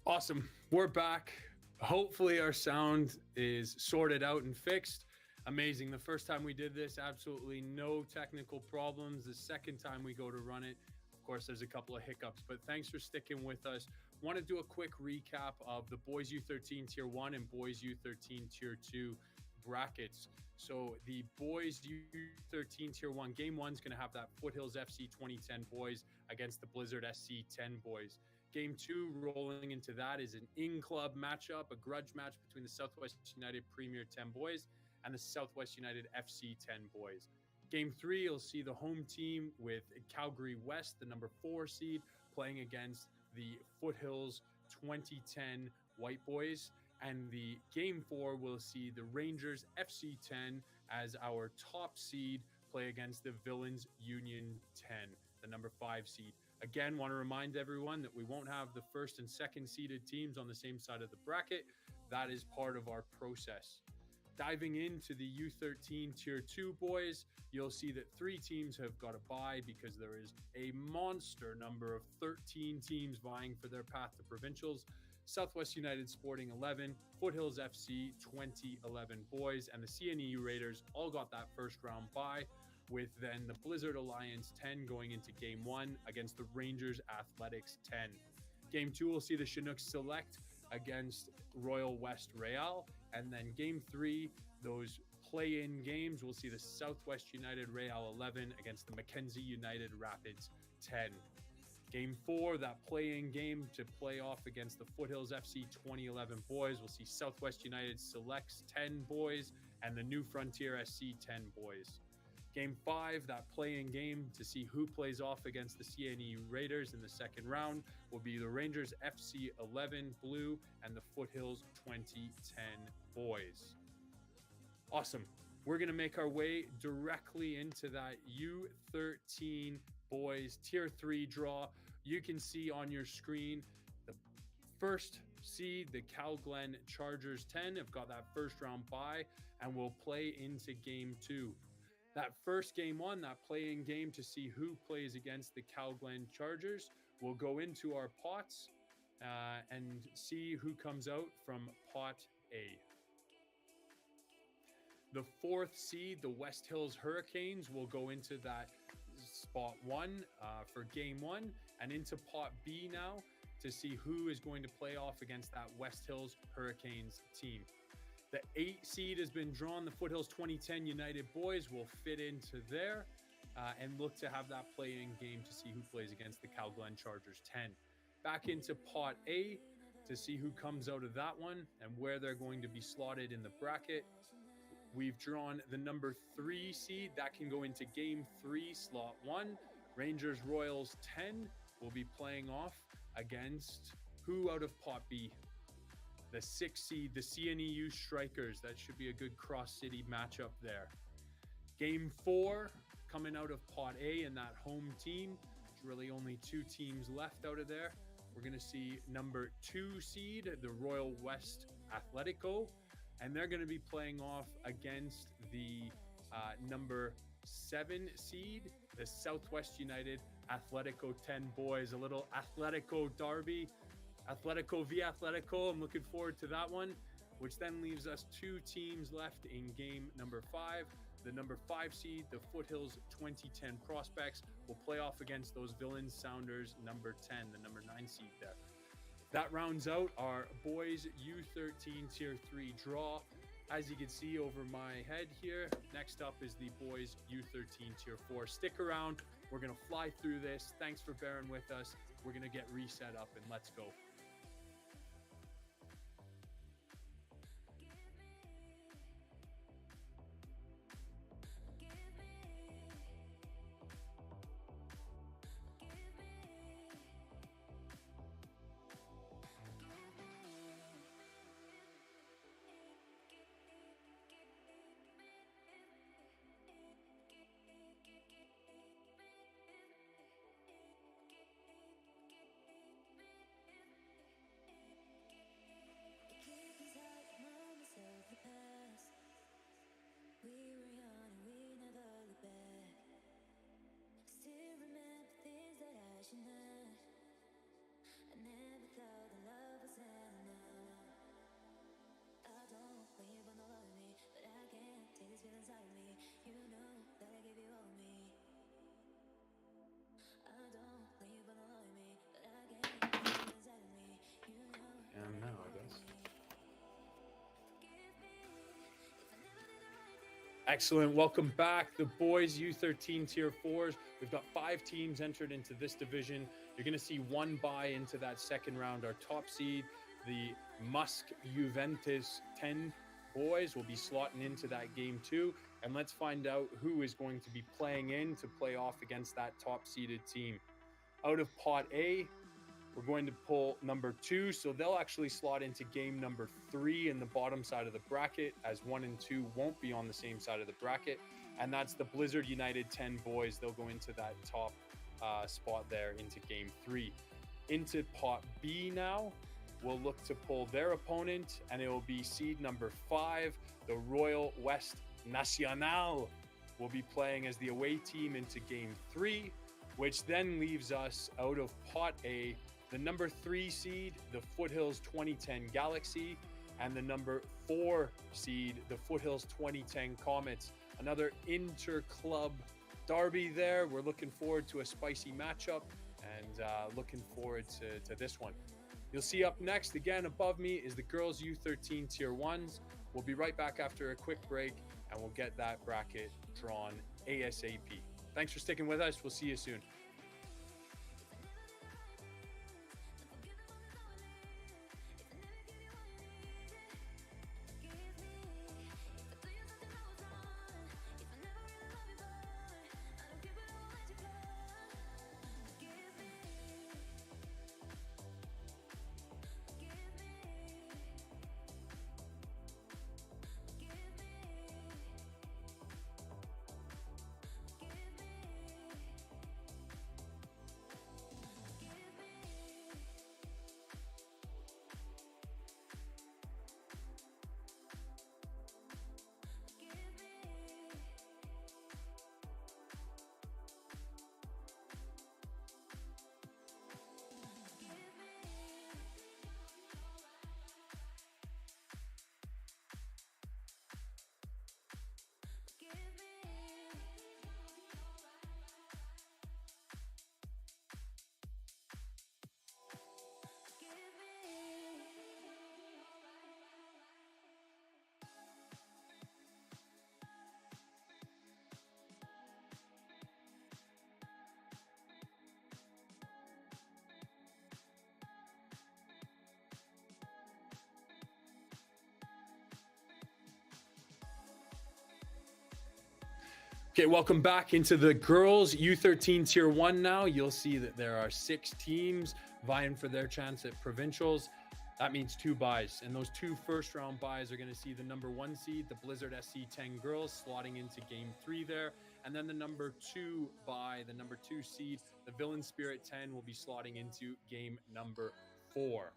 Awesome. We're back. Hopefully our sound is sorted out and fixed. Amazing. The first time we did this, absolutely no technical problems. The second time we go to run it, of course, there's a couple of hiccups, but thanks for sticking with us. Want to do a quick recap of the boys U13 Tier 1 and boys U13 Tier 2 brackets. So the boys U13 Tier 1, game 1 is going to have that Foothills FC 2010 boys against the Blizzard SC 10 boys. Game 2 rolling into that is an in-club matchup, a grudge match between the Southwest United Premier 10 boys and the Southwest United FC 10 boys. Game 3, you'll see the home team with Calgary West, the number 4 seed, playing against the Foothills 2010 White Boys. And the Game 4 will see the Rangers FC 10 as our top seed play against the Villains Union 10, the number 5 seed. Again, want to remind everyone that we won't have the first and second seeded teams on the same side of the bracket. That is part of our process. Diving into the U13 Tier 2 boys, you'll see that 3 teams have got a bye because there is a monster number of 13 teams vying for their path to provincials. Southwest United Sporting 11, Foothills FC 2011 boys, and the CNEU Raiders all got that first round bye, with then the Blizzard Alliance 10 going into Game 1 against the Rangers Athletics 10. Game 2 will see the Chinooks Select against Royal West Real, and then Game 3, those play-in games, we'll see the Southwest United Real 11 against the Mackenzie United Rapids 10. Game 4, that play-in game to play off against the Foothills FC 2011 boys, we'll see Southwest United Selects 10 boys and the New Frontier SC 10 boys. Game 5, that play-in game to see who plays off against the CNE Raiders in the second round, will be the Rangers FC 11 Blue and the Foothills 2010 boys. Awesome. We're going to make our way directly into that U13 boys Tier 3 draw. You can see on your screen the first seed, the Calglen Chargers 10, have got that first round bye and will play into Game 2. That first Game 1, that play-in game to see who plays against the Calglen Chargers, will go into our pots and see who comes out from pot A. The 4th seed, the West Hills Hurricanes, will go into that spot 1 for Game 1 and into pot B now to see who is going to play off against that West Hills Hurricanes team. The 8 seed has been drawn. The Foothills 2010 United boys will fit into there and look to have that play-in game to see who plays against the Calglen Chargers 10. Back into pot A to see who comes out of that one and where they're going to be slotted in the bracket. We've drawn the number 3 seed. That can go into Game 3, slot 1. Rangers Royals 10 will be playing off against who out of pot B? The 6th seed, the CNEU Strikers. That should be a good cross-city matchup there. Game 4, coming out of pot A and that home team. There's really only 2 teams left out of there. We're going to see number 2 seed, the Royal West Atletico, and they're going to be playing off against the number 7 seed, the Southwest United Atletico 10 boys. A little Atletico derby. Atletico v Atletico. I'm looking forward to that one, which then leaves us 2 teams left in game number 5. The number 5 seed, the Foothills 2010 Prospects, will play off against those Villains Sounders number 10, the number 9 seed there. That rounds out our boys U13 Tier 3 draw. As you can see over my head here, next up is the boys U13 Tier 4. Stick around. We're going to fly through this. Thanks for bearing with us. We're going to get reset up and let's go. And now, I guess. Excellent. Welcome back. The boys U13 Tier 4s. We've got 5 teams entered into this division. You're going to see one bye into that second round. Our top seed, the Musk Juventus 10 boys, will be slotting into that game too. And let's find out who is going to be playing in to play off against that top seeded team. Out of pot A, we're going to pull number 2, so they'll actually slot into game number 3 in the bottom side of the bracket, as 1 and 2 won't be on the same side of the bracket, and that's the Blizzard United 10 boys. They'll go into that top spot there into game 3. Into pot B now, we'll look to pull their opponent, and it will be seed number 5, the Royal West Nacional, will be playing as the away team into game 3, which then leaves us out of pot A, the number 3 seed, the Foothills 2010 Galaxy, and the number 4 seed, the Foothills 2010 Comets. Another inter-club derby there. We're looking forward to a spicy matchup and looking forward to this one. You'll see up next, again above me, is the girls U13 Tier 1s. We'll be right back after a quick break, and we'll get that bracket drawn ASAP. Thanks for sticking with us. We'll see you soon. Okay, welcome back into the girls U13 Tier 1 now. You'll see that there are 6 teams vying for their chance at provincials. That means 2 buys, and those 2 first-round buys are going to see the number 1 seed, the Blizzard SC 10 girls, slotting into game 3 there, and then the number 2 buy, the number 2 seed, the Villain Spirit 10, will be slotting into game number 4.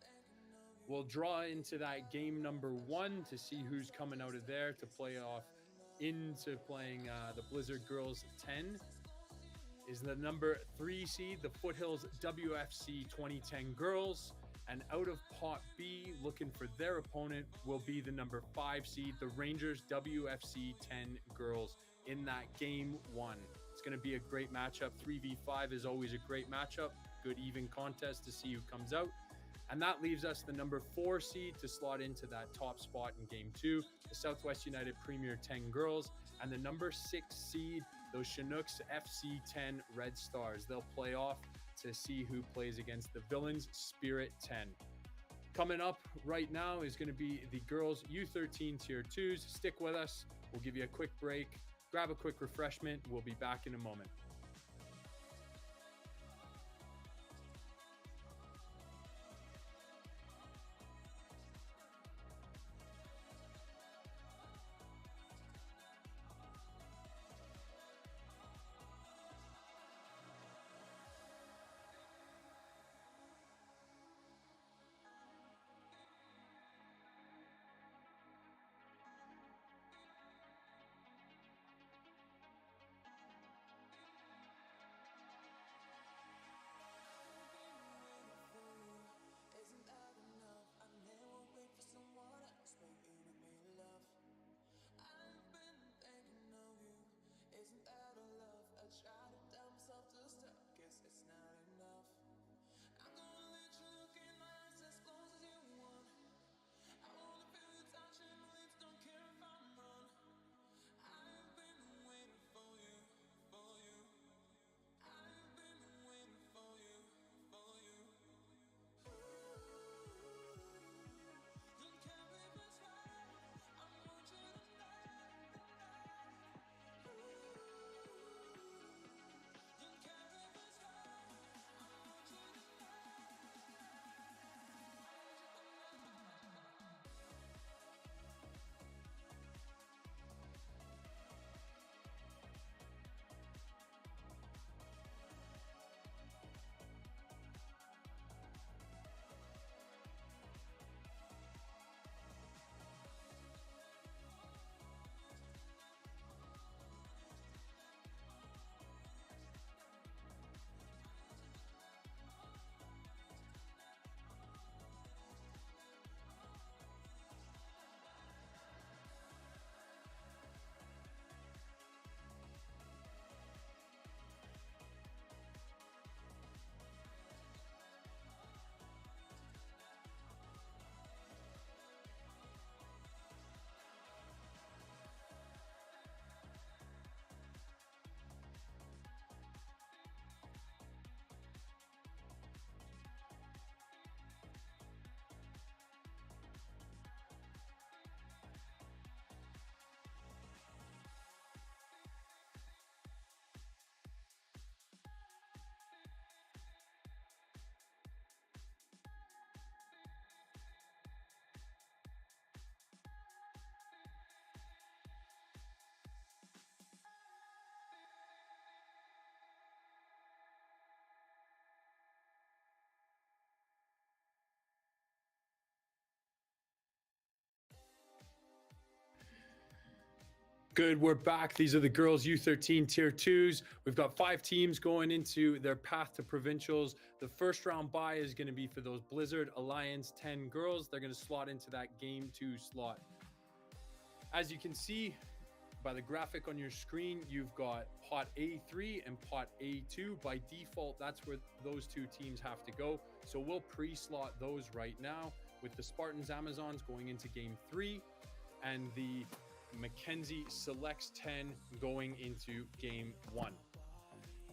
We'll draw into that game number 1 to see who's coming out of there to play off into playing the Blizzard Girls 10 is the number 3 seed, the Foothills WFC 2010 Girls. And out of pot B, looking for their opponent, will be the number 5 seed, the Rangers WFC 10 Girls in that game 1. It's going to be a great matchup. 3v5 is always a great matchup. Good even contest to see who comes out. And that leaves us the number 4 seed to slot into that top spot in game 2, the Southwest United Premier 10 Girls, and the number 6 seed, those Chinooks FC 10 Red Stars. They'll play off to see who plays against the Villains Spirit 10. Coming up right now is going to be the girls U13 Tier 2s. Stick with us. We'll give you a quick break, grab a quick refreshment. We'll be back in a moment. Good, we're back. These are the girls U13 Tier 2s. We've got 5 teams going into their path to provincials. The first round bye is going to be for those Blizzard Alliance 10 girls. They're going to slot into that Game 2 slot. As you can see by the graphic on your screen, you've got pot A3 and pot A2. By default, that's where those 2 teams have to go. So we'll pre-slot those right now with the Spartans Amazons going into Game 3 and the Mackenzie Selects 10 going into Game 1.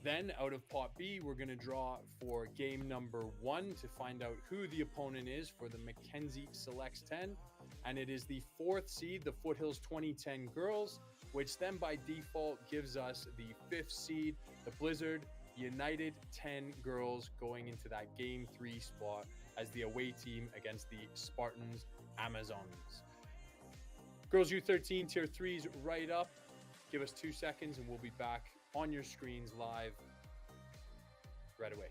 Then out of pot B, we're going to draw for game number 1 to find out who the opponent is for the Mackenzie Selects 10. And it is the 4th seed, the Foothills 2010 girls, which then by default gives us the 5th seed, the Blizzard United 10 girls going into that Game 3 spot as the away team against the Spartans Amazons. Girls U13 Tier 3s right up. Give us 2 seconds and we'll be back on your screens live right away.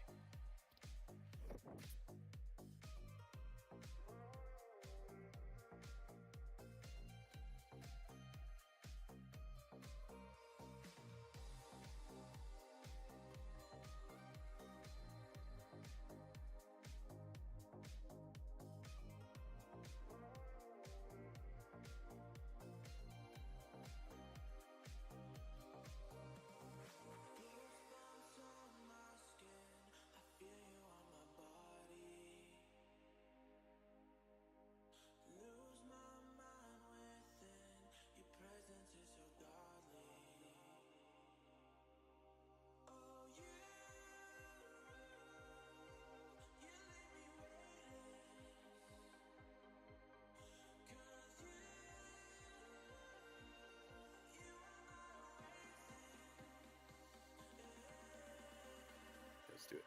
Let's do it.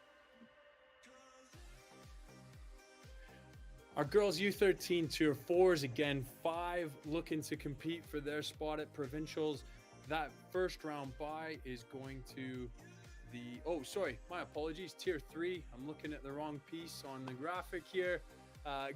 Our girls U13 Tier 4s, again, 5 looking to compete for their spot at provincials. That first round bye is going to the, oh, sorry, my apologies, Tier 3. I'm looking at the wrong piece on the graphic here.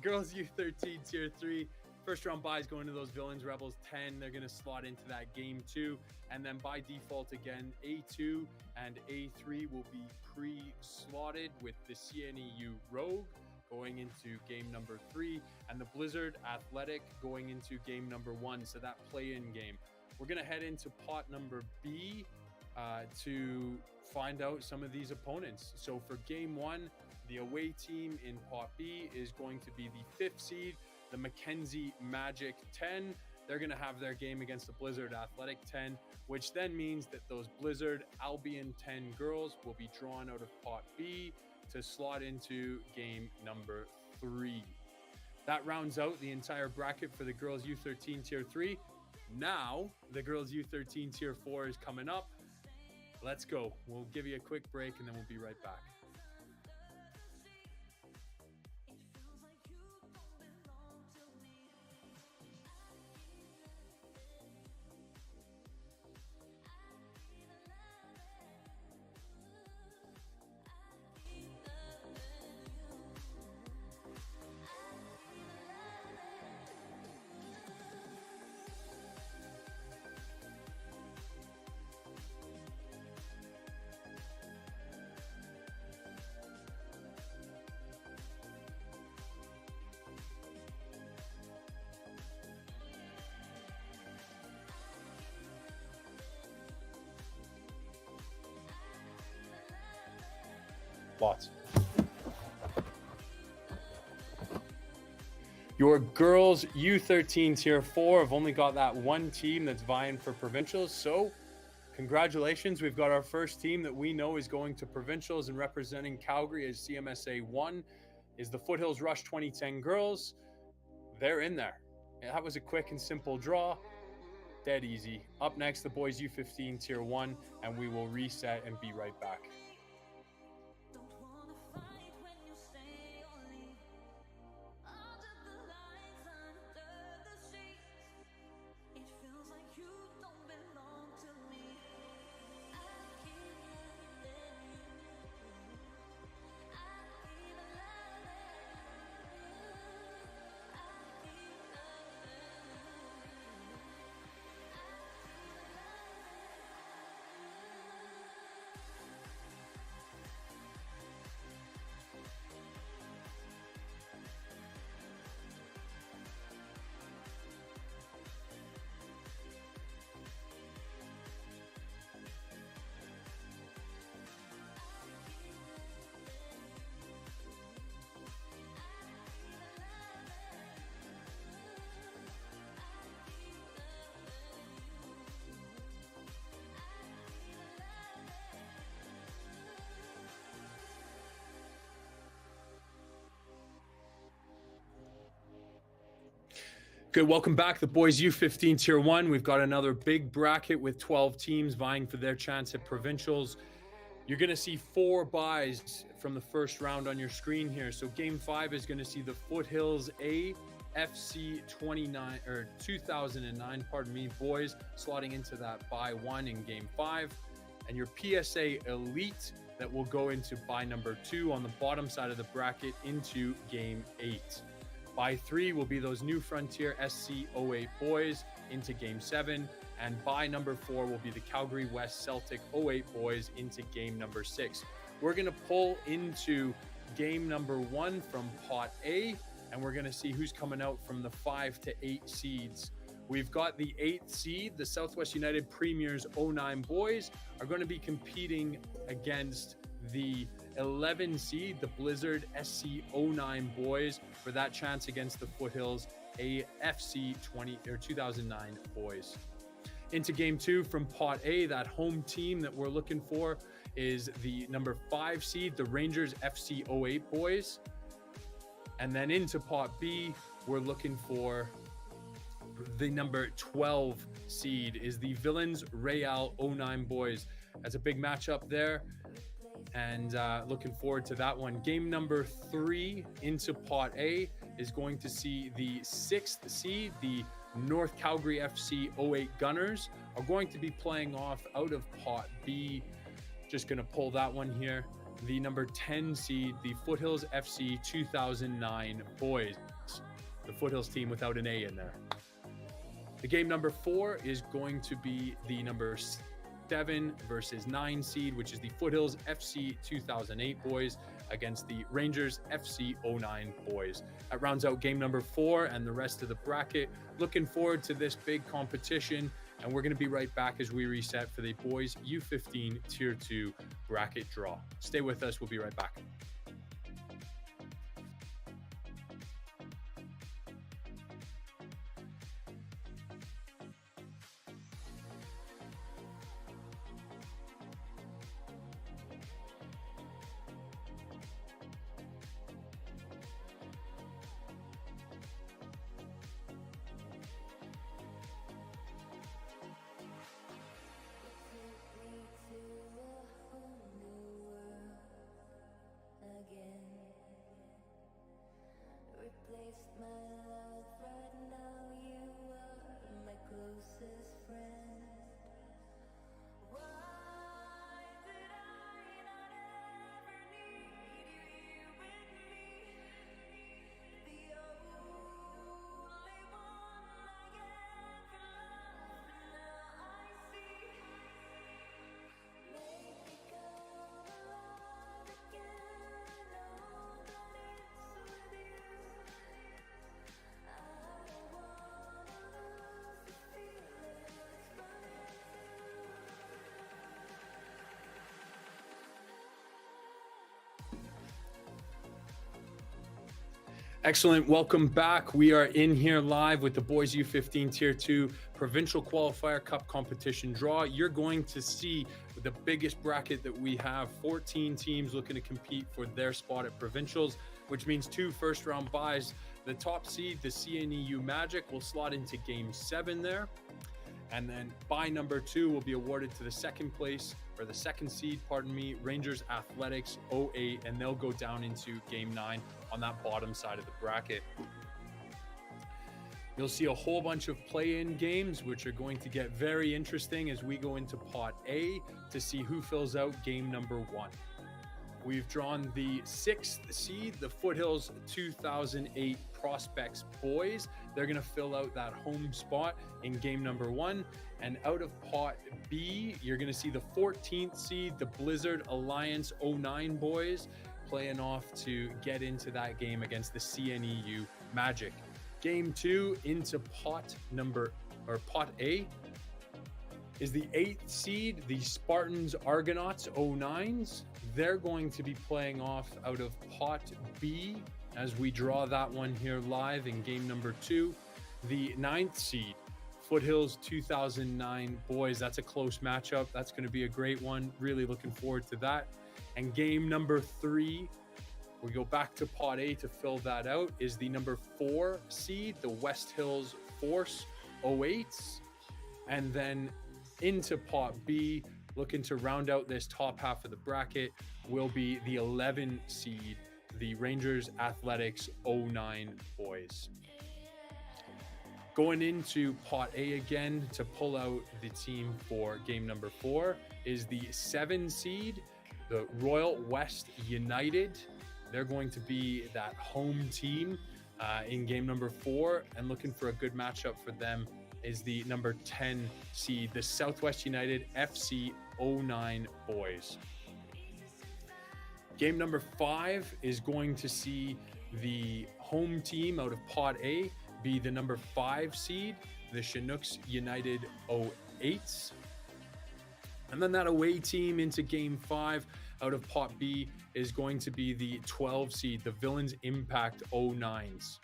Girls U13 Tier 3. First round bye is going to those Villains Rebels 10. They're going to slot into that Game 2. And then by default, again, A2 and A3 will be pre-slotted with the CNEU Rogue going into game number 3 and the Blizzard Athletic going into game number 1. So that play-in game. We're going to head into pot number B to find out some of these opponents. So for game 1, the away team in pot B is going to be the 5th seed, the Mackenzie Magic 10. They're going to have their game against the Blizzard Athletic 10, which then means that those Blizzard Albion 10 girls will be drawn out of pot B to slot into game number 3. That rounds out the entire bracket for the girls U13 Tier 3. Now, the girls U13 Tier 4 is coming up. Let's go. We'll give you a quick break and then we'll be right back. Lots. Your girls U13 Tier 4 have only got that one team that's vying for provincials. So congratulations. We've got our first team that we know is going to provincials, and representing Calgary as CMSA 1 is the Foothills Rush 2010 girls. They're in there. That was a quick and simple draw. Dead easy. Up next, the boys U15 Tier 1, and we will reset and be right back. Good, welcome back. The boys U15 Tier 1. We've got another big bracket with 12 teams vying for their chance at provincials. You're going to see 4 buys from the first round on your screen here. So game 5 is going to see the Foothills A FC 2009, boys slotting into that buy 1 in game 5. And your PSA Elite that will go into buy number 2 on the bottom side of the bracket into game 8. Buy 3 will be those New Frontier SC 08 boys into game 7. And buy number 4 will be the Calgary West Celtic 08 boys into game number 6. We're going to pull into game number 1 from pot A, and we're going to see who's coming out from the 5 to 8 seeds. We've got the 8th seed, the Southwest United Premiers 09 boys are going to be competing against the 11 seed, the Blizzard SC 09 boys, for that chance against the Foothills AFC 2009 boys. Into game 2 from pot A, that home team that we're looking for is the number 5 seed, the Rangers FC 08 boys. And then into pot B, we're looking for the number 12 seed is the Villains Real 09 boys. That's a big matchup there, and looking forward to that one. Game number 3 into pot A is going to see the 6th seed, the North Calgary FC 08 Gunners are going to be playing off out of pot B. Just going to pull that one here. The number 10 seed, the Foothills FC 2009 boys. The Foothills team without an A in there. The game number 4 is going to be the number 7 versus 9 seed, which is the Foothills FC 2008 boys against the Rangers FC 09 boys. That rounds out game number 4 and the rest of the bracket. Looking forward to this big competition, and we're going to be right back as we reset for the boys U15 Tier 2 bracket draw. Stay with us. We'll be right back. Excellent. Welcome back. We are in here live with the boys U15 Tier 2 Provincial Qualifier Cup Competition draw. You're going to see the biggest bracket that we have, 14 teams looking to compete for their spot at provincials, which means 2 first-round buys. The top seed, the CNEU Magic, will slot into game 7 there. And then buy number 2 will be awarded to the second seed, Rangers Athletics 08, and they'll go down into game 9 on that bottom side of the bracket. You'll see a whole bunch of play-in games, which are going to get very interesting as we go into pot A to see who fills out game number 1. We've drawn the 6th seed, the Foothills 2008 Prospects boys. They're going to fill out that home spot in game number 1. And out of pot B, you're going to see the 14th seed, the Blizzard Alliance 09 boys, playing off to get into that game against the CNEU Magic. Game 2 into pot A is the 8th seed, the Spartans Argonauts 09s. They're going to be playing off out of pot B as we draw that one here live in game number 2. The 9th seed, Foothills 2009 boys. That's a close matchup. That's going to be a great one. Really looking forward to that. And game number 3 We go back to Pot A to fill that out is the number 4 seed, the West Hills Force 08s. And then into Pot B, looking to round out this top half of the bracket, will be the 11 seed, the Rangers Athletics 09 boys. Going into Pot A again to pull out the team for game number 4 is the 7 seed, the Royal West United. They're going to be that home team in game number 4, and looking for a good matchup for them is the number 10 seed, the Southwest United FC 09 boys. Game number 5 is going to see the home team out of Pot A be the number 5 seed, the Chinooks United 08s. And then that away team into game 5 out of Pot B is going to be the 12 seed, the Villains Impact 09s.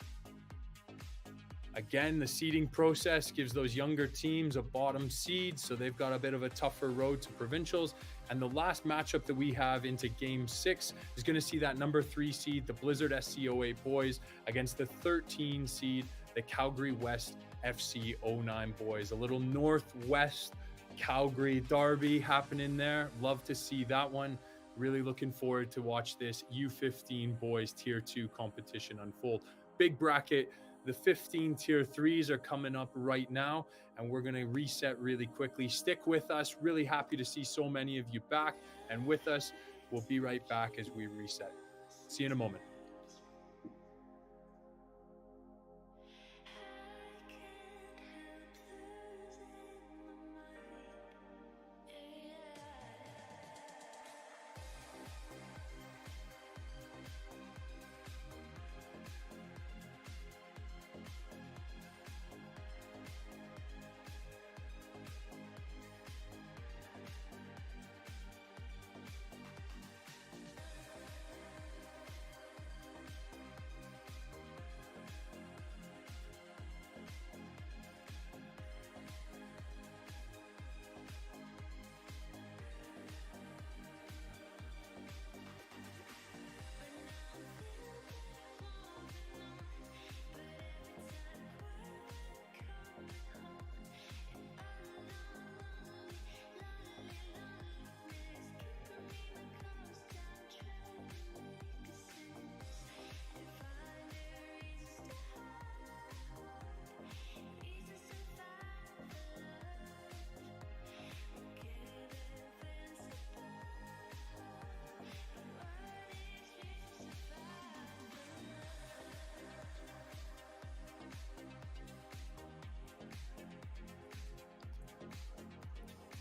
Again, the seeding process gives those younger teams a bottom seed, so they've got a bit of a tougher road to provincials. And the last matchup that we have into game 6 is going to see that number 3 seed, the Blizzard SC08 boys, against the 13 seed, the Calgary West FC 09 boys. A little Northwest Calgary derby happening there. Love to see that one. Really looking forward to watch this U15 boys Tier 2 competition unfold. Big bracket. The 15 Tier 3s are coming up right now, and we're going to reset really quickly. Stick with us. Really happy to see so many of you back and with us. We'll be right back as we reset. See you in a moment.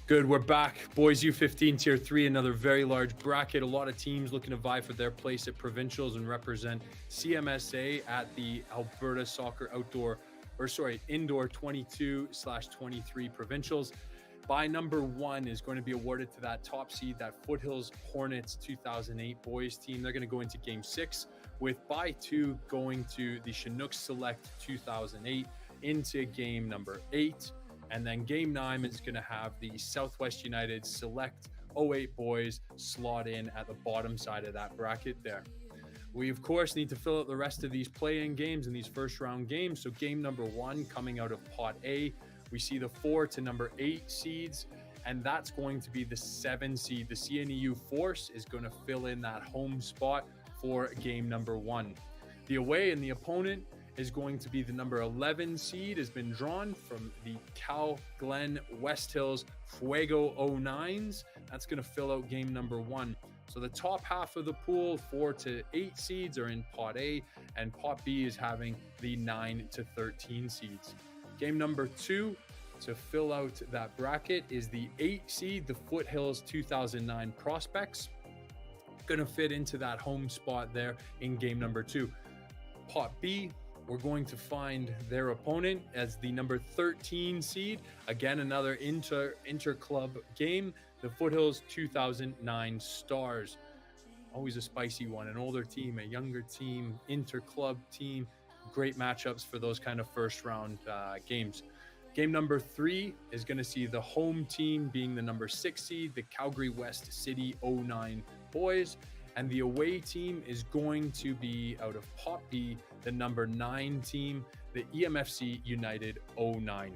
Good, we're back. Boys U15 Tier 3, another very large bracket. A lot of teams looking to vie for their place at provincials and represent CMSA at the Alberta Soccer Indoor 22/23 provincials. By number 1 is going to be awarded to that top seed, that Foothills Hornets 2008 boys team. They're going to go into game 6, with by 2 going to the Chinooks Select 2008 into game number 8. And then game 9 is going to have the Southwest United Select 08 boys slot in at the bottom side of that bracket there. We, of course, need to fill out the rest of these play-in games and these first round games. So game number 1 coming out of Pot A, we see the 4 to number 8 seeds, and that's going to be the 7 seed. The CNEU Force is going to fill in that home spot for game number 1. The away and the opponent is going to be the number 11 seed, has been drawn from the Cal Glen West Hills Fuego 09s. That's going to fill out game number 1. So the top half of the pool, 4 to 8 seeds, are in Pot A, and Pot B is having the 9 to 13 seeds. Game number 2 to fill out that bracket is the 8 seed, the Foothills 2009 Prospects. Going to fit into that home spot there in game number 2. Pot B, we're going to find their opponent as the number 13 seed. Again, another inter-club game, the Foothills 2009 Stars. Always a spicy one, an older team, a younger team, inter-club team. Great matchups for those kind of first round games. Game number 3 is going to see the home team being the number 6 seed, the Calgary West City 09 boys. And the away team is going to be out of Pot B, the number 9 team, the EMFC United 09.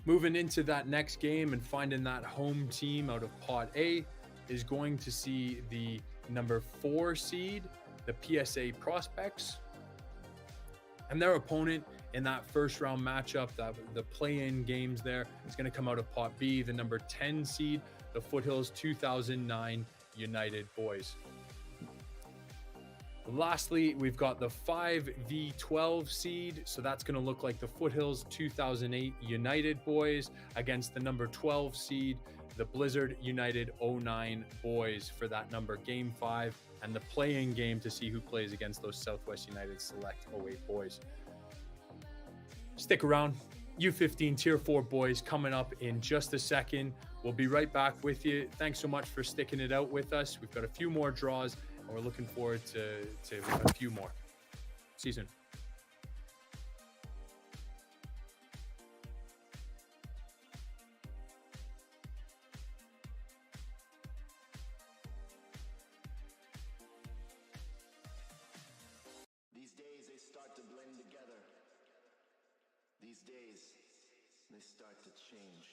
Moving into that next game and finding that home team out of Pot A is going to see the number 4 seed, the PSA Prospects. And their opponent in that first round matchup, the play-in games there, is going to come out of Pot B, the number 10 seed, the Foothills 2009 United Boys. Lastly, we've got the 5v12 seed. So that's going to look like the Foothills 2008 United Boys against the number 12 seed, the Blizzard United 09 Boys for that number game 5 and the play-in game to see who plays against those Southwest United Select 08 boys. Stick around. U15 Tier 4 boys coming up in just a second. We'll be right back with you. Thanks so much for sticking it out with us. We've got a few more draws and we're looking forward to a few more. See you soon. These days they start to blend together. These days they start to change.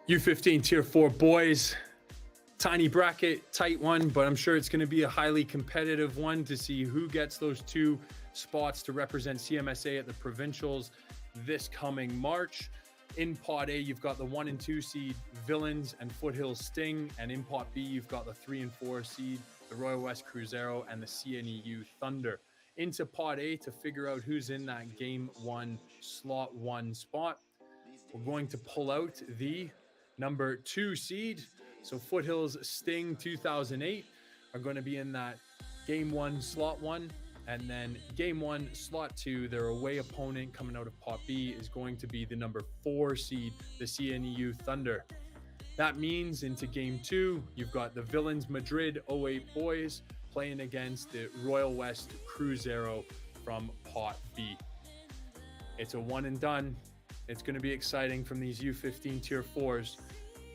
U15 Tier 4 boys, tiny bracket, tight one, but I'm sure it's going to be a highly competitive one to see who gets those 2 spots to represent CMSA at the provincials this coming March. In Pot A, you've got the 1 and 2 seed Villains and Foothills Sting, and in Pot B, you've got the 3 and 4 seed the Royal West Cruzeiro and the CNEU Thunder. Into Pot A to figure out who's in that Game 1 Slot 1 spot. We're going to pull out the number 2 seed. So Foothills Sting 2008 are going to be in that Game 1 Slot 1. And then Game 1 Slot 2, their away opponent coming out of Pot B is going to be the number 4 seed, the CNEU Thunder. That means into Game 2, you've got the Villains Madrid 08 boys playing against the Royal West Cruzeiro from Pot B. It's a one and done. It's going to be exciting from these U15 Tier 4s.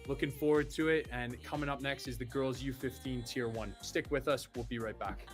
Looking forward to it. And coming up next is the girls U15 Tier 1. Stick with us. We'll be right back.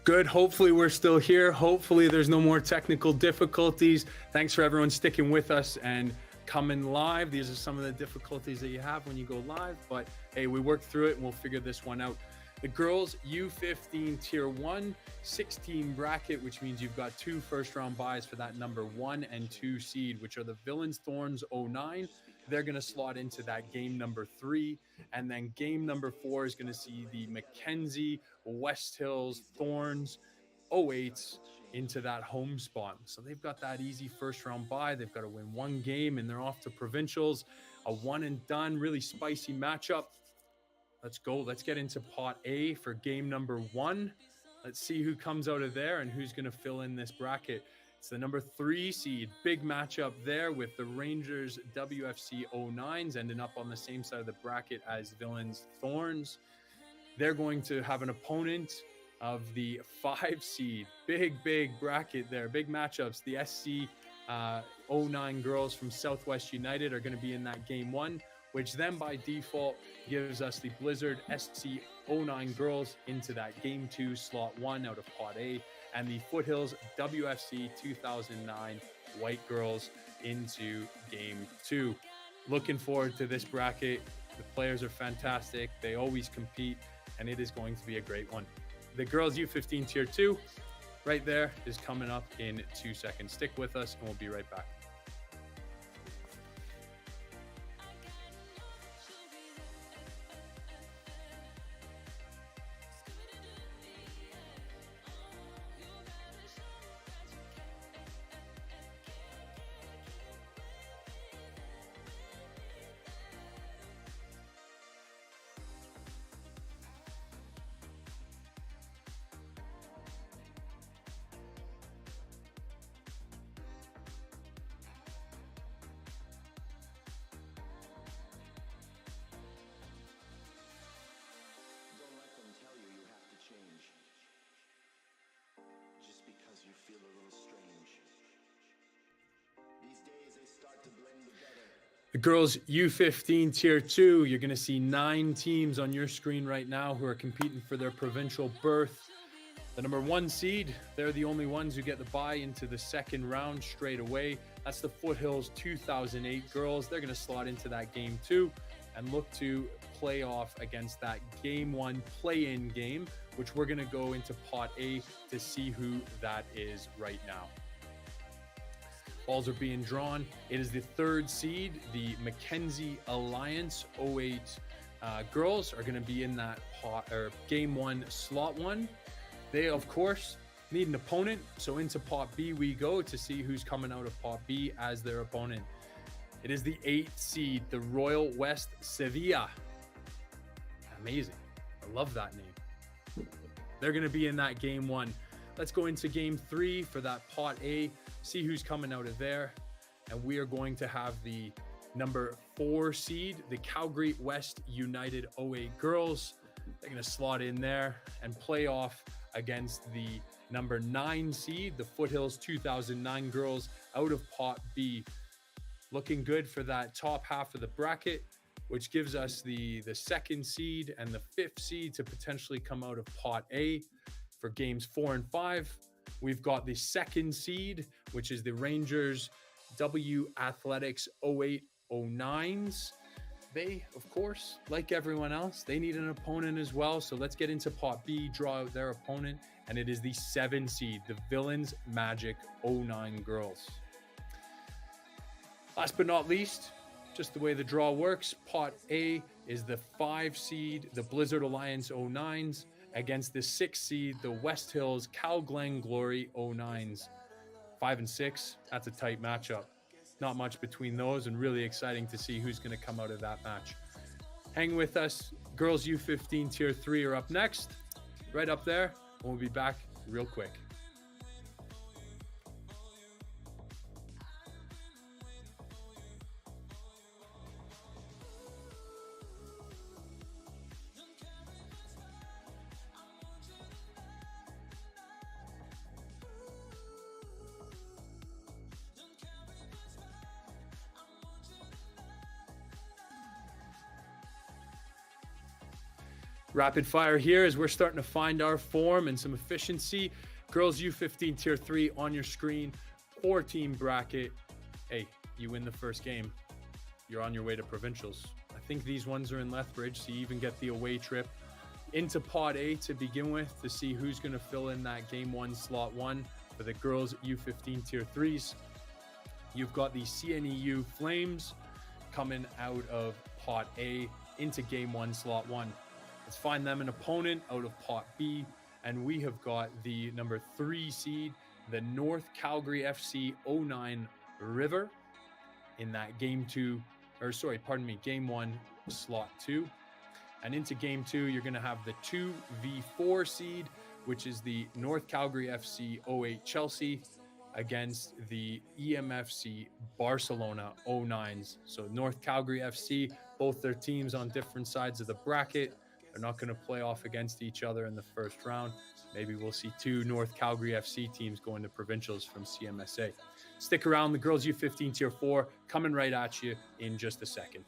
Good. Hopefully we're still here. Hopefully there's no more technical difficulties. Thanks for everyone sticking with us and coming live. These are some of the difficulties that you have when you go live, but hey, we worked through it and we'll figure this one out. The girls U15 Tier 1 16 bracket, which means you've got 2 first round buys for that number 1 and 2 seed, which are the Villains Thorns 09. They're going to slot into that game number 3. And then game number 4 is going to see the Mackenzie West Hills Thorns 08s into that home spot. So they've got that easy first round bye. They've got to win 1 game and they're off to provincials. A one and done, really spicy matchup. Let's go. Let's get into Pot A for game number 1. Let's see who comes out of there and who's going to fill in this bracket. It's the number 3 seed. Big matchup there with the Rangers WFC 09s ending up on the same side of the bracket as Villains Thorns. They're going to have an opponent of the 5 seed. Big bracket there. Big matchups. The SC 09 girls from Southwest United are going to be in that game 1. which then by default gives us the Blizzard SC09 girls into that Game 2 Slot 1 out of Pot A, and the Foothills WFC 2009 white girls into Game 2. Looking forward to this bracket. The players are fantastic. They always compete, and it is going to be a great one. The girls U15 Tier 2 right there is coming up in 2 seconds. Stick with us, and we'll be right back. Feel a little strange. These days they start to blend together. The girls U15 Tier 2, you're going to see 9 teams on your screen right now who are competing for their provincial berth. The number 1 seed, they're the only ones who get the bye into the second round straight away. That's the Foothills 2008 girls. They're going to slot into that Game 2 and look to play off against that Game 1 play-in game, which we're going to go into Pot A to see who that is right now. Balls are being drawn. It is the 3rd seed, the Mackenzie Alliance 08 girls are going to be in that Game 1 Slot 1. They, of course, need an opponent. So into Pot B we go to see who's coming out of Pot B as their opponent. It is the 8th seed, the Royal West Sevilla. Amazing. I love that name. They're going to be in that Game 1. Let's go into Game 3 for that Pot A, see who's coming out of there. And we are going to have the number 4 seed, the Calgary West United 08 girls. They're going to slot in there and play off against the number 9 seed, the Foothills 2009 girls out of Pot B. Looking good for that top half of the bracket, which gives us the 2nd seed and the 5th seed to potentially come out of Pot A. For games 4 and 5, we've got the 2nd seed, which is the Rangers W Athletics 08-09s. They, of course, like everyone else, they need an opponent as well. So let's get into Pot B, draw out their opponent, and it is the 7 seed, the Villains Magic 09 girls. Last but not least, just the way the draw works, Pot A is the 5 seed, the Blizzard Alliance 09s, against the 6 seed, the West Hills Cal Glen Glory 09s. 5 and 6, that's a tight matchup. Not much between those, and really exciting to see who's going to come out of that match. Hang with us. Girls U15 Tier 3 are up next, right up there, and we'll be back real quick. Rapid fire here as we're starting to find our form and some efficiency. Girls U15 Tier 3 on your screen, 4-team bracket. Hey, you win the first game, you're on your way to provincials. I think these ones are in Lethbridge, so you even get the away trip into Pot A to begin with to see who's going to fill in that Game 1 Slot 1 for the girls U15 Tier 3s. You've got the CNEU Flames coming out of Pot A into Game 1 Slot 1. Let's find them an opponent out of Pot B, and we have got the number 3 seed, the North Calgary FC 09 River in that Game 1 Slot 2. And into Game 2, you're going to have the 2v4 seed, which is the North Calgary FC 08 Chelsea against the EMFC Barcelona 09s. So North Calgary FC, both their teams on different sides of the bracket. They're not going to play off against each other in the first round. Maybe we'll see 2 North Calgary FC teams going to provincials from CMSA. Stick around. The girls U15 Tier 4 coming right at you in just a second.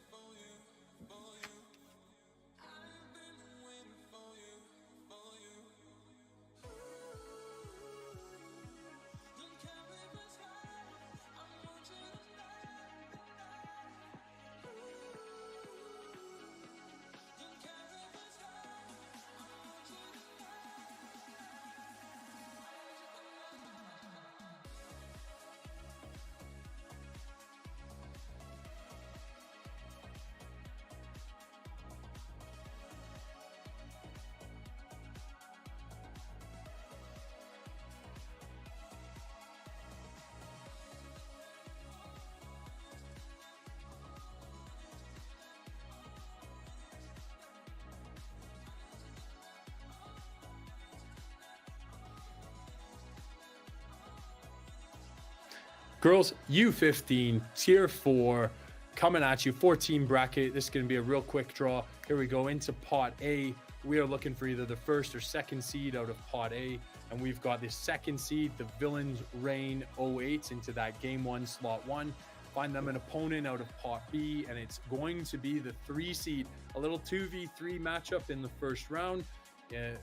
Girls U15 Tier 4 coming at you, 14 bracket. This is going to be a real quick draw. Here we go into Pot A. We are looking for either the first or second seed out of Pot A. And we've got the second seed, the Villains Reign 08s, into that Game 1, Slot 1. Find them an opponent out of Pot B, and it's going to be the 3 seed. A little 2v3 matchup in the first round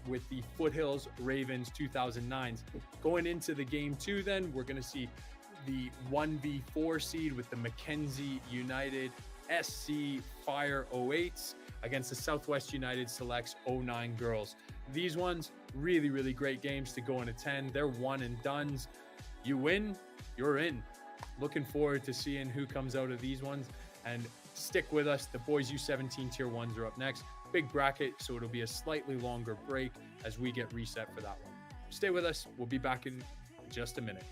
with the Foothills Ravens 2009s. Going into the Game 2 then, we're going to see the 1v4 seed with the Mackenzie United SC Fire 08s against the Southwest United Selects 09 girls. These ones, really, really great games to go and attend. They're one and dones. You win, you're in. Looking forward to seeing who comes out of these ones, and stick with us. The boys U17 Tier 1s are up next. Big bracket, so it'll be a slightly longer break as we get reset for that one. Stay with us. We'll be back in just a minute.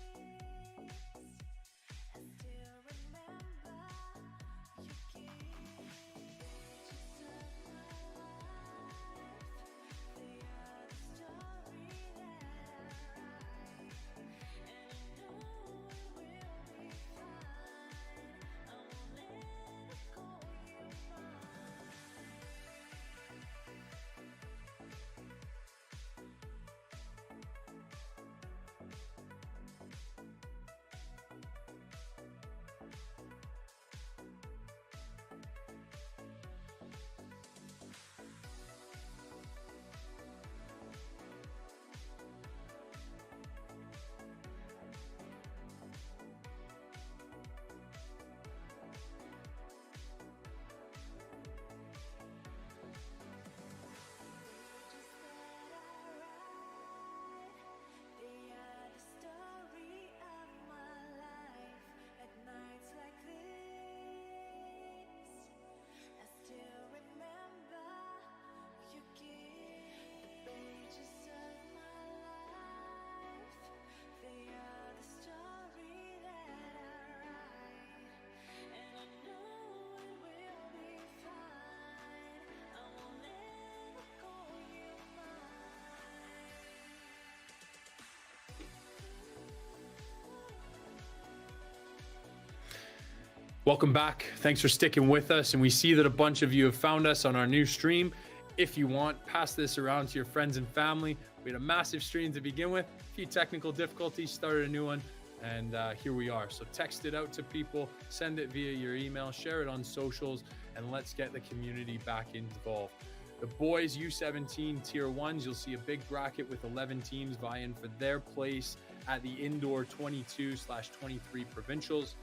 Welcome back. Thanks for sticking with us. And we see that a bunch of you have found us on our new stream. If you want, pass this around to your friends and family. We had a massive stream to begin with, a few technical difficulties, started a new one, and here we are. So text it out to people, send it via your email, share it on socials, and let's get the community back involved. The boys U17 Tier 1s, you'll see a big bracket with 11 teams vying for their place at the indoor 22/23 provincials.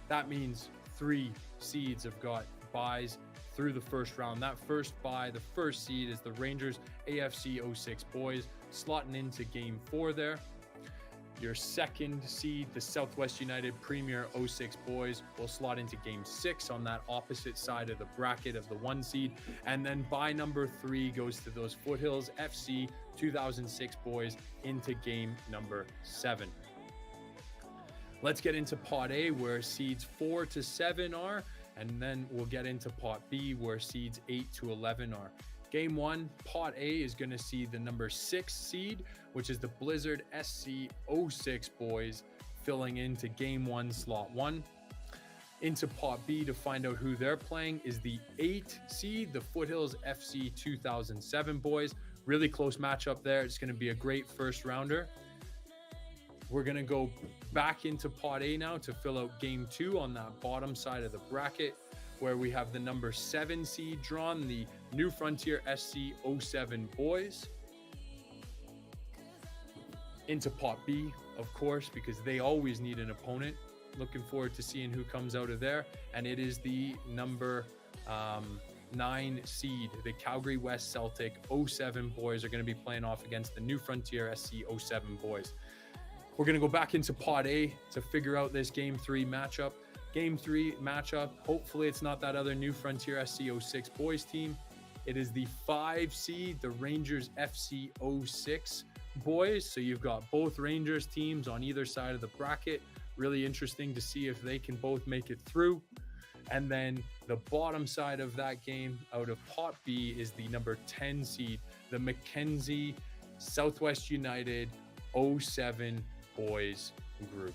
That means 3 seeds have got buys through the first round. That first bye, the first seed, is the Rangers AFC 06 boys, slotting into Game 4 there. Your second seed, the Southwest United Premier 06 boys, will slot into Game 6 on that opposite side of the bracket of the 1 seed. And then bye number 3 goes to those Foothills FC 2006 boys into Game number 7. Let's get into Pot A, where seeds 4 to 7 are, and then we'll get into Pot B, where seeds 8 to 11 are. Game 1, Pot A is going to see the number 6 seed, which is the Blizzard SC 06 boys, filling into Game 1, Slot 1. Into Pot B to find out who they're playing is the 8 seed, the Foothills FC 2007 boys. Really close matchup there. It's going to be a great first rounder. We're going to go back into Pot A now to fill out Game 2 on that bottom side of the bracket, where we have the number 7 seed drawn, the New Frontier SC 07 boys. Into Pot B, of course, because they always need an opponent. Looking forward to seeing who comes out of there. And it is the number 9 seed, the Calgary West Celtic 07 boys are going to be playing off against the New Frontier SC 07 boys. We're going to go back into Pot A to figure out this Game 3 matchup. Game 3 matchup, hopefully it's not that other New Frontier SC 06 boys team. It is the 5 seed, the Rangers FC 06 boys. So you've got both Rangers teams on either side of the bracket. Really interesting to see if they can both make it through. And then the bottom side of that game out of Pot B is the number 10 seed, the Mackenzie Southwest United 07 boys group.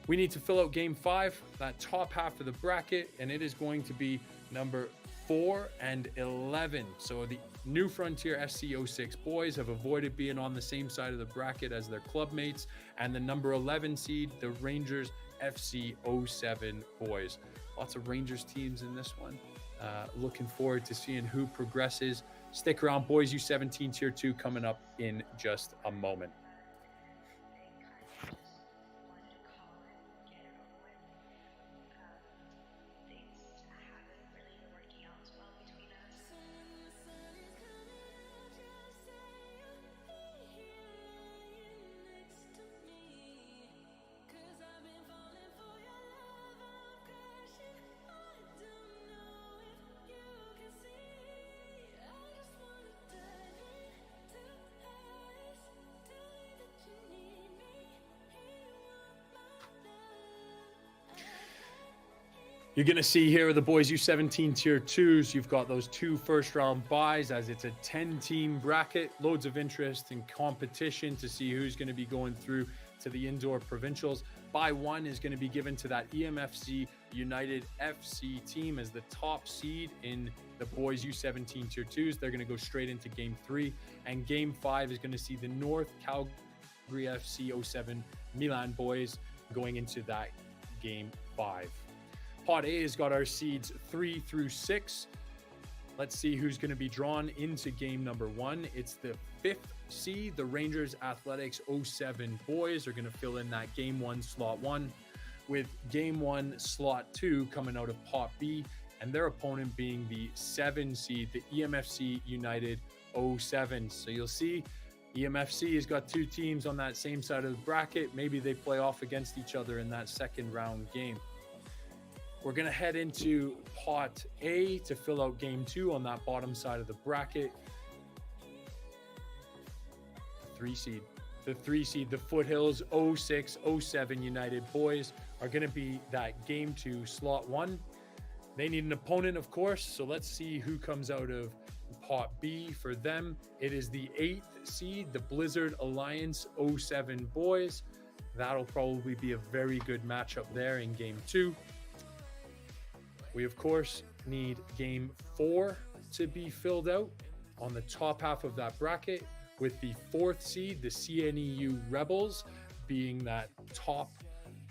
We need to fill out game 5, that top half of the bracket, and it is going to be number 4 and 11. So the New Frontier SC06 boys have avoided being on the same side of the bracket as their club mates, and the number 11 seed, the Rangers FC07 boys. Lots of Rangers teams in this one. Looking forward to seeing who progresses. Stick around, boys. U17 Tier 2 coming up in just a moment. You're going to see here the boys U17 Tier 2s. You've got those 2 first-round buys as it's a 10-team bracket. Loads of interest and competition to see who's going to be going through to the indoor provincials. Buy 1 is going to be given to that EMFC United FC team as the top seed in the boys U17 Tier 2s. They're going to go straight into Game 3. And Game 5 is going to see the North Calgary FC 07 Milan boys going into that Game 5. Pot A has got our seeds 3 through 6. Let's see who's going to be drawn into game number 1. It's the 5th seed. The Rangers Athletics 07 boys are going to fill in that game 1 slot 1, with game 1 slot 2 coming out of pot B, and their opponent being the 7 seed, the EMFC United 07. So you'll see EMFC has got 2 teams on that same side of the bracket. Maybe they play off against each other in that second round game. We're going to head into pot A to fill out game 2 on that bottom side of the bracket. The 3 seed, the Foothills 06-07 United boys are going to be that game 2 slot 1. They need an opponent, of course, so let's see who comes out of pot B for them. It is the 8th seed, the Blizzard Alliance 07 boys. That'll probably be a very good matchup there in game 2. We, of course, need game 4 to be filled out on the top half of that bracket, with the 4th seed, the CNEU Rebels, being that top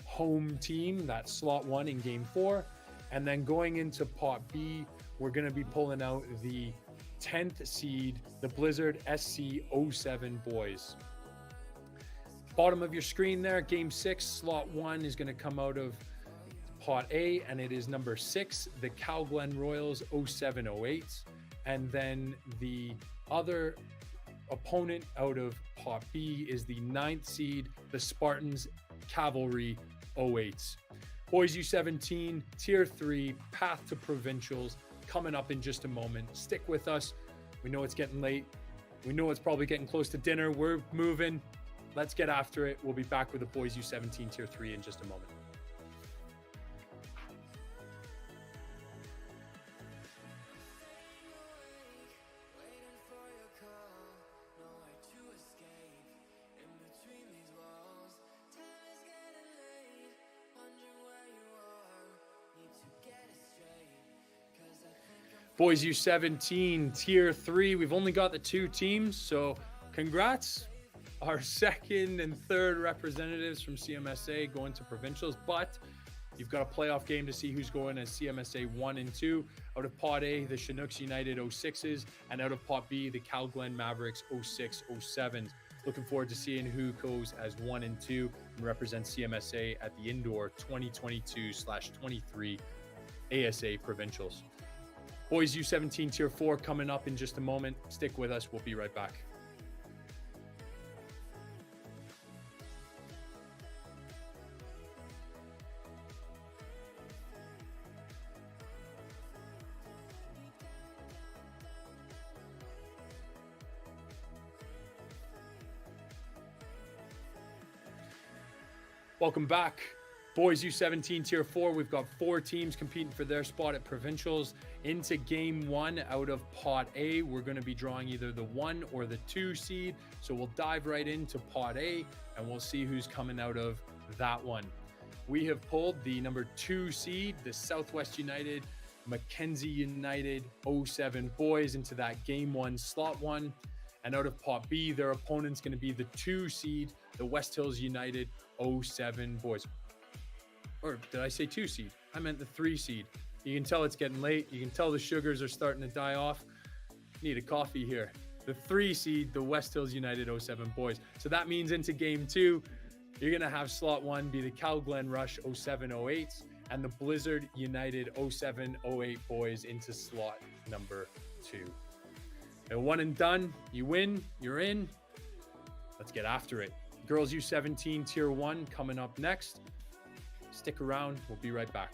home team, that slot 1 in game 4. And then going into pot B, we're going to be pulling out the 10th seed, the Blizzard SC07 boys. Bottom of your screen there, game 6, slot 1 is going to come out of pot A, and it is number 6, the Calglen Royals 0708. And then the other opponent out of pot B is the 9th seed, the Spartans Cavalry 08. Boys U17 Tier 3 path to provincials coming up in just a moment. Stick with us. We know it's getting late. We know it's probably getting close to dinner. We're moving. Let's get after it. We'll be back with the boys U17 Tier 3 in just a moment. Boys U17 Tier 3, we've only got the 2 teams, so congrats. Our 2nd and 3rd representatives from CMSA going to provincials, but you've got a playoff game to see who's going as CMSA 1 and 2. Out of pot A, the Chinooks United 06s, and out of pot B, the Calglen Mavericks 06-07s. Looking forward to seeing who goes as 1 and 2 and represents CMSA at the indoor 2022/23 ASA provincials. Boys U17 Tier 4 coming up in just a moment. Stick with us. We'll be right back. Welcome back. Boys U17 Tier 4, we've got 4 teams competing for their spot at provincials. Into game 1 out of pot A, we're going to be drawing either the 1 or the 2 seed. So we'll dive right into pot A and we'll see who's coming out of that one. we have pulled the number 2 seed, the Southwest United Mackenzie United 07 boys into that game 1 slot 1. And out of pot B, their opponent's going to be the 2 seed, the West Hills United 07 boys. Or did I say 2 seed? I meant the 3 seed. You can tell it's getting late. You can tell the sugars are starting to die off. Need a coffee here. The 3 seed, the West Hills United 07 boys. So that means into game 2, you're going to have slot 1 be the Cal Glen Rush 07-08s and the Blizzard United 07-08 boys into slot number 2. And 1 and done, you win, you're in. Let's get after it. Girls U17 Tier 1 coming up next. Stick around, we'll be right back.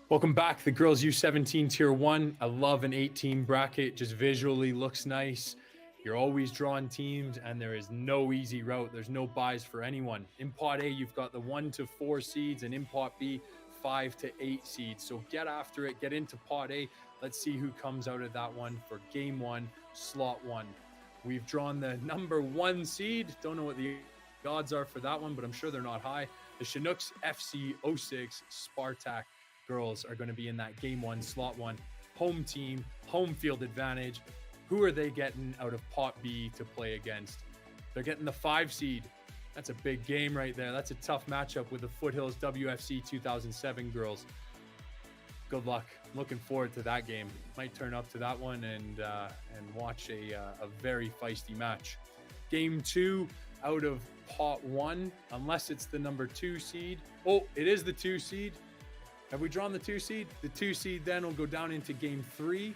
Welcome back. The girls U17 Tier 1. I love an 8-team bracket. Just visually looks nice. You're always drawing teams, and there is no easy route. There's no buys for anyone. In Pot A, you've got the 1 to 4 seeds, and in Pot B, 5 to 8 seeds. So get after it. Get into Pot A. Let's see who comes out of that one for Game 1, Slot 1. We've drawn the number 1 seed. Don't know what the odds are for that one, but I'm sure they're not high. The Chinooks FC 06 Spartak girls are going to be in that Game 1, Slot 1. Home team, home field advantage. Who are they getting out of Pot B to play against? They're getting the 5 seed. That's a big game right there. That's a tough matchup with the Foothills WFC 2007 girls. Good luck. Looking forward to that game. Might turn up to that one and watch a very feisty match. Game 2 out of Pot 1, unless it's the number 2 seed. Oh, it is the 2 seed. Have we drawn the 2 seed? The 2 seed then will go down into Game 3.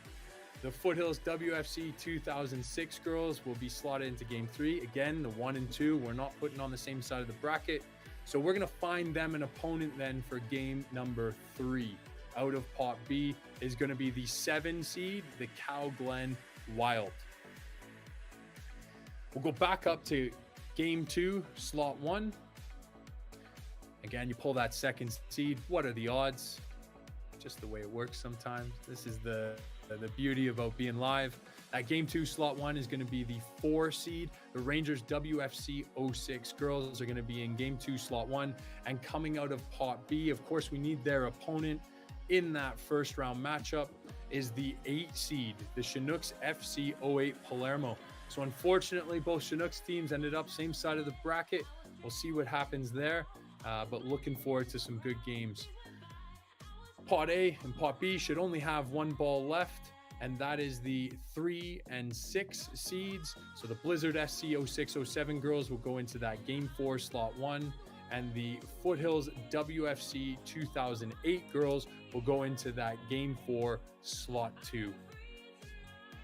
The Foothills WFC 2006 girls will be slotted into Game 3. Again, the 1 and 2, we're not putting on the same side of the bracket. So we're going to find them an opponent then for game number 3. Out of Pot B is going to be the 7 seed, the Cal Glen Wild. We'll go back up to Game 2, Slot 1. Again, you pull that 2nd seed. What are the odds? Just the way it works sometimes. This is the beauty about being live. That Game 2 Slot 1 is going to be the 4 seed. The Rangers WFC 06 girls are going to be in Game 2 Slot 1. And coming out of Pot B, of course, we need their opponent in that first round matchup is the 8 seed, the Chinooks FC 08 Palermo. So unfortunately, both Chinooks teams ended up same side of the bracket. We'll see what happens there. But looking forward to some good games. Pot A and Pot B should only have 1 ball left, and that is the 3 and 6 seeds. So the Blizzard SC 06-07 girls will go into that Game 4 Slot 1, and the Foothills WFC 2008 girls will go into that Game 4 Slot 2.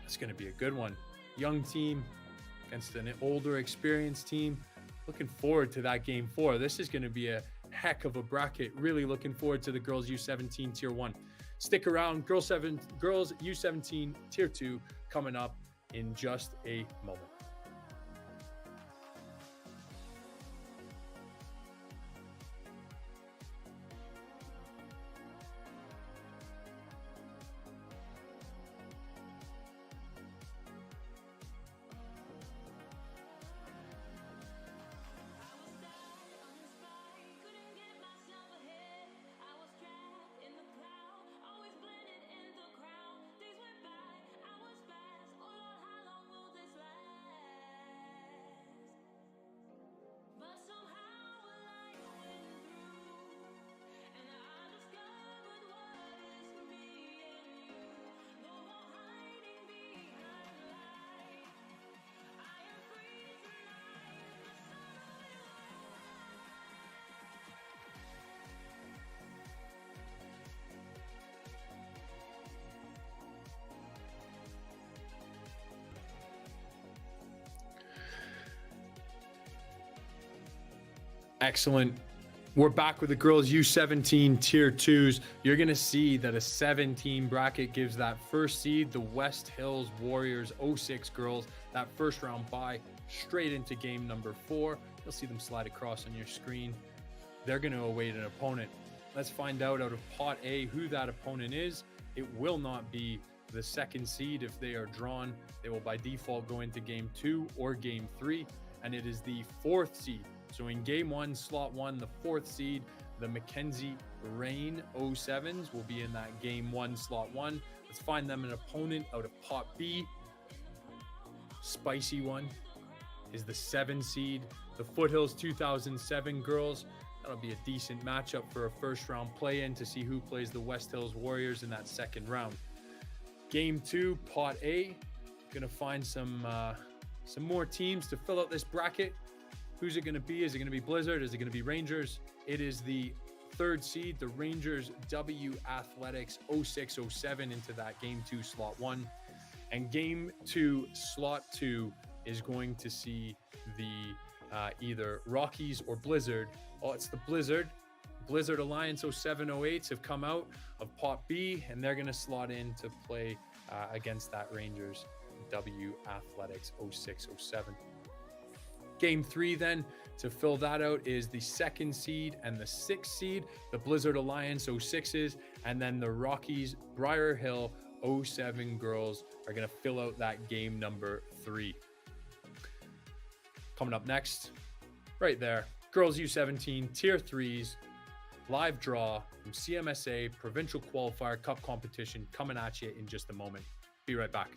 That's going to be a good one. Young team against an older, experienced team. Looking forward to that Game 4. This is going to be a heck of a bracket. Really looking forward to the girls U17 Tier 1. Stick around. Girls U17 Tier 2 coming up in just a moment. Excellent. We're back with the girls U17 Tier 2s. You're going to see that a 17 bracket gives that first seed, the West Hills Warriors 06 girls, that first round bye straight into game number 4. You'll see them slide across on your screen. They're going to await an opponent. Let's find out of Pot A who that opponent is. It will not be the second seed. If they are drawn, they will by default go into game 2 or game 3, and it is the 4th seed. So in game 1, slot 1, the 4th seed, the Mackenzie Rain 07s will be in that game 1, slot 1. Let's find them an opponent out of Pot B. Spicy one is the 7 seed, the Foothills 2007 girls. That'll be a decent matchup for a first round play-in to see who plays the West Hills Warriors in that second round. Game 2, Pot A. Gonna find some more teams to fill out this bracket. Who's it going to be? Is it going to be Blizzard? Is it going to be Rangers? It is the 3rd seed, the Rangers W Athletics 0607 into that game 2 slot 1. And game 2 slot 2 is going to see the either Rockies or Blizzard. Oh, it's the Blizzard. Blizzard Alliance 0708s have come out of Pot B, and they're going to slot in to play against that Rangers W Athletics 0607. Game 3 then, to fill that out, is the 2nd seed and the 6th seed, the Blizzard Alliance 06s, and then the Rockies Briar Hill 07 girls are going to fill out that game number 3. Coming up next, right there, girls U17 Tier 3s, live draw from CMSA Provincial Qualifier Cup Competition coming at you in just a moment. Be right back.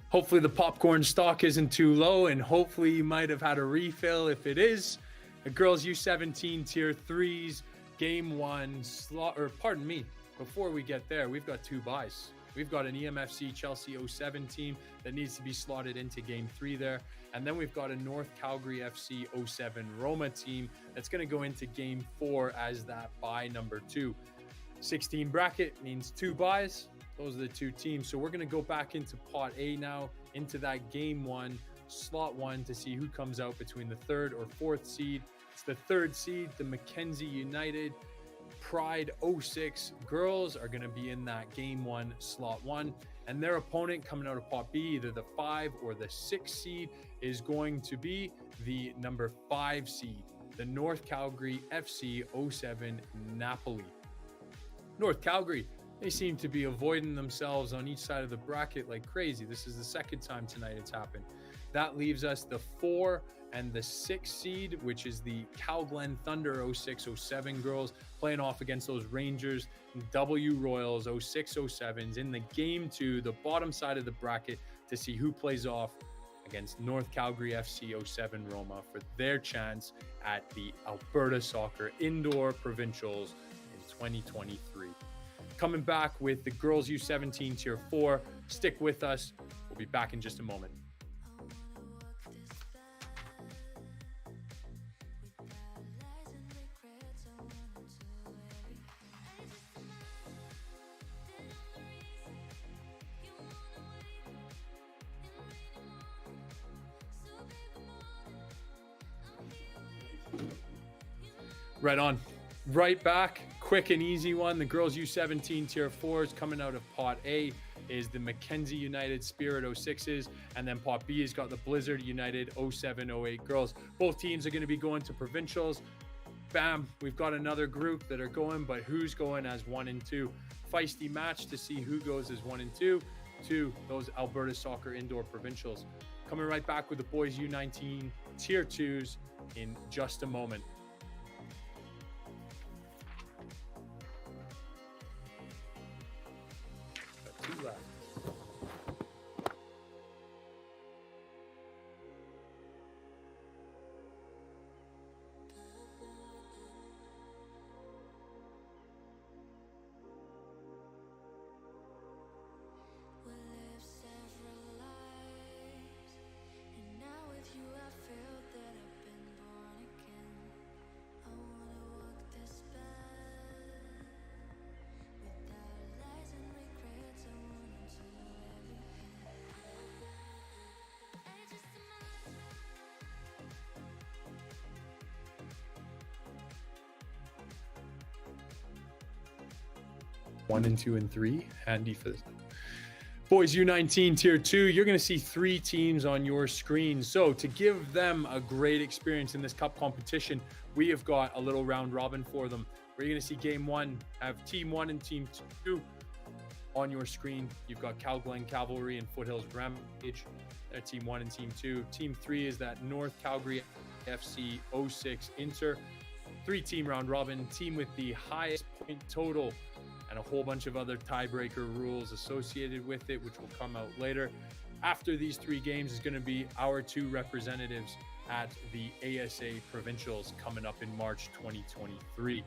Hopefully the popcorn stock isn't too low, and hopefully you might have had a refill. If it is, the girls U17 Tier 3s, game 1 slot, or pardon me, before we get there, we've got 2 buys. We've got an EMFC Chelsea 07 team that needs to be slotted into game 3 there. And then we've got a North Calgary FC 07 Roma team that's going to go into game 4 as that buy number 2. 16 bracket means 2 buys. Those are the 2 teams. So we're going to go back into Pot A now, into that game 1, slot 1, to see who comes out between the 3rd or 4th seed. It's the 3rd seed, the Mackenzie United Pride 06 girls are going to be in that game 1, slot 1. And their opponent coming out of Pot B, either the 5 or the 6 seed, is going to be the number 5 seed, the North Calgary FC 07 Napoli. North Calgary, they seem to be avoiding themselves on each side of the bracket like crazy. This is the 2nd time tonight it's happened. That leaves us the 4 and the 6 seed, which is the Calglen Thunder 0607 girls, playing off against those Rangers W Royals 0607s in the game 2, the bottom side of the bracket, to see who plays off against North Calgary FC 07 Roma for their chance at the Alberta Soccer Indoor Provincials in 2023. Coming back with the girls U17 Tier 4. Stick with us. We'll be back in just a moment. Right on. Right back. Quick and easy one. The girls U17 Tier 4s coming out of Pot A. is the Mackenzie United Spirit 06s, and then Pot B has got the Blizzard United 07-08 girls. Both teams are going to be going to provincials. Bam, we've got another group that are going, but who's going as 1 and 2? Feisty match to see who goes as 1 and 2 to those Alberta Soccer Indoor Provincials. Coming right back with the boys U19 Tier 2s in just a moment. Got 2 left. One and 2 and 3, handy for this. Boys U19 Tier 2, you're going to see 3 teams on your screen. So to give them a great experience in this cup competition, we have got a little round robin for them. We're going to see game 1 have team 1 and team 2 on your screen. You've got Calglen Cavalry and Foothills Rampage. They're team 1 and team 2. Team 3 is that North Calgary FC 06 Inter. 3-team round robin, team with the highest point total, and a whole bunch of other tiebreaker rules associated with it, which will come out later. After these 3 games is going to be our 2 representatives at the ASA Provincials coming up in March 2023.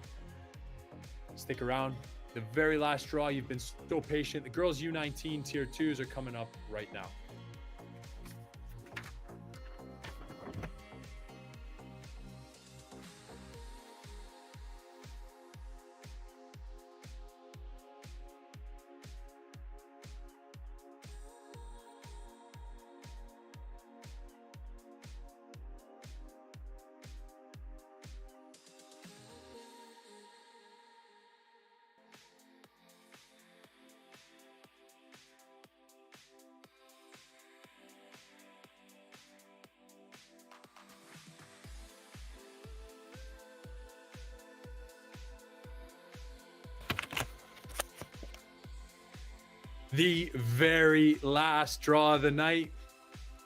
Stick around. The very last draw, you've been so patient. The girls U19 Tier 2s are coming up right now. The very last draw of the night.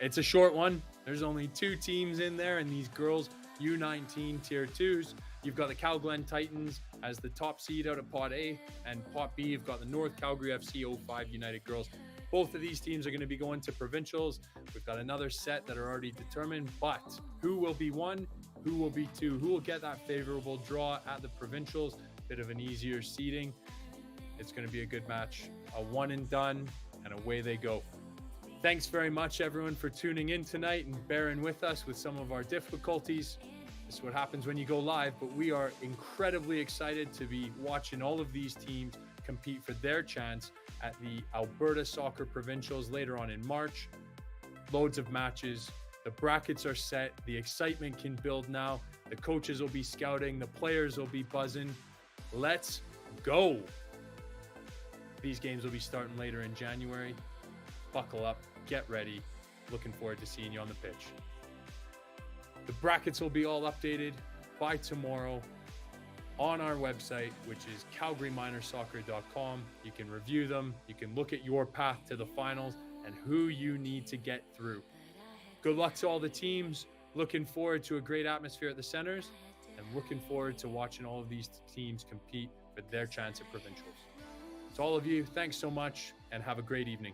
It's a short one. There's only 2 teams in there, and these girls U19 Tier 2s. You've got the Calglen Titans as the top seed out of Pot A, and Pot B, you've got the North Calgary FC 05 United girls. Both of these teams are going to be going to provincials. We've got another set that are already determined, but who will be 1? Who will be 2? Who will get that favorable draw at the provincials? Bit of an easier seeding. It's going to be a good match. A one and done, and away they go. Thanks very much, everyone, for tuning in tonight and bearing with us with some of our difficulties. This is what happens when you go live, but we are incredibly excited to be watching all of these teams compete for their chance at the Alberta Soccer Provincials later on in March. Loads of matches. The brackets are set. The excitement can build now. The coaches will be scouting. The players will be buzzing. Let's go. These games will be starting later in January. Buckle up, get ready. Looking forward to seeing you on the pitch. The brackets will be all updated by tomorrow on our website, which is calgaryminersoccer.com. You can review them. You can look at your path to the finals and who you need to get through. Good luck to all the teams. Looking forward to a great atmosphere at the centers, and looking forward to watching all of these teams compete for their chance at provincials. To all of you, thanks so much and have a great evening.